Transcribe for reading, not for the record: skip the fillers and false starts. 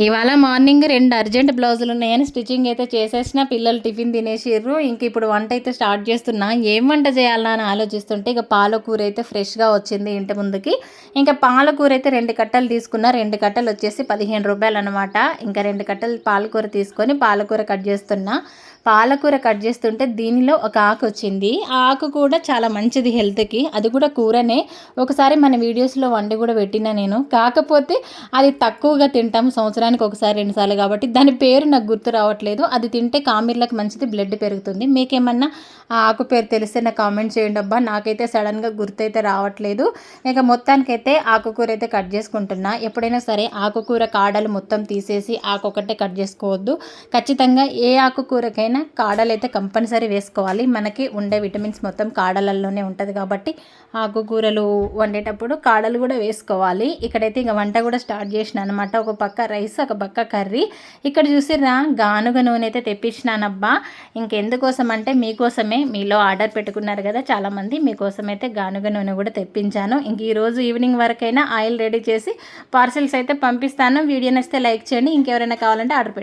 ఇవాళ morning 2 urgent బ్లౌజులు ఉన్నాయని స్టిచ్చింగ్ అయితే చేసేసిన. పిల్లలు టిఫిన్ తినేసిర్రు. ఇంక ఇప్పుడు వంట అయితే స్టార్ట్ చేస్తున్నా. ఏం వంట చేయాలా అని ఆలోచిస్తుంటే ఇక పాలకూర అయితే ఫ్రెష్గా వచ్చింది ఇంటి ముందుకి. ఇంకా పాలకూర అయితే 2 కట్టలు తీసుకున్నా. 2 కట్టలు వచ్చేసి 15 రూపాయలు అనమాట. ఇంకా 2 కట్టలు పాలకూర తీసుకొని పాలకూర కట్ చేస్తున్నా. పాలకూర కట్ చేస్తుంటే దీనిలో ఒక ఆకు వచ్చింది. ఆ ఆకు కూడా చాలా మంచిది హెల్త్కి. అది కూడా కూరనే. ఒకసారి మన వీడియోస్లో వండి కూడా పెట్టినా నేను. కాకపోతే అది తక్కువగా తింటాము, సంవత్సరానికి ఒకసారి 2 సార్లు కాబట్టి దాని పేరు నాకు గుర్తు రావట్లేదు. అది తింటే కామెర్లకు మంచిది, బ్లడ్ పెరుగుతుంది. మీకేమన్నా ఆ ఆకు పేరు తెలిస్తే నాకు కామెంట్ చేయండి అబ్బా. నాకైతే సడన్గా గుర్తయితే రావట్లేదు. ఇక మొత్తానికైతే ఆకుకూర అయితే కట్ చేసుకుంటున్నా. ఎప్పుడైనా సరే ఆకుకూర కాడలు మొత్తం తీసేసి ఆకు ఒకటే కట్ చేసుకోవద్దు. ఖచ్చితంగా ఏ ఆకుకూరకైనా కాడలు అయితే కంపల్సరీ వేసుకోవాలి. మనకి ఉండే విటమిన్స్ మొత్తం కాడలలోనే ఉంటుంది కాబట్టి ఆకుకూరలు వండేటప్పుడు కాడలు కూడా వేసుకోవాలి. ఇక్కడైతే ఇంకా వంట కూడా స్టార్ట్ చేసిన అనమాట. ఒక పక్క రైస్, ఒక పక్క కర్రీ. ఇక్కడ చూసిర్రా గానుగ నూనె అయితే తెప్పించినానబ్బా. ఇంకెందుకోసం అంటే మీకోసమే. మీలో ఆర్డర్ పెట్టుకున్నారు కదా చాలామంది, మీకోసం అయితే గానుగ నూనె కూడా తెప్పించాను. ఇంక ఈరోజు ఈవినింగ్ వరకైనా ఆయిల్ రెడీ చేసి పార్సిల్స్ అయితే పంపిస్తాను. వీడియో నచ్చితే లైక్ చేయండి. ఇంకెవరైనా కావాలంటే ఆర్డర్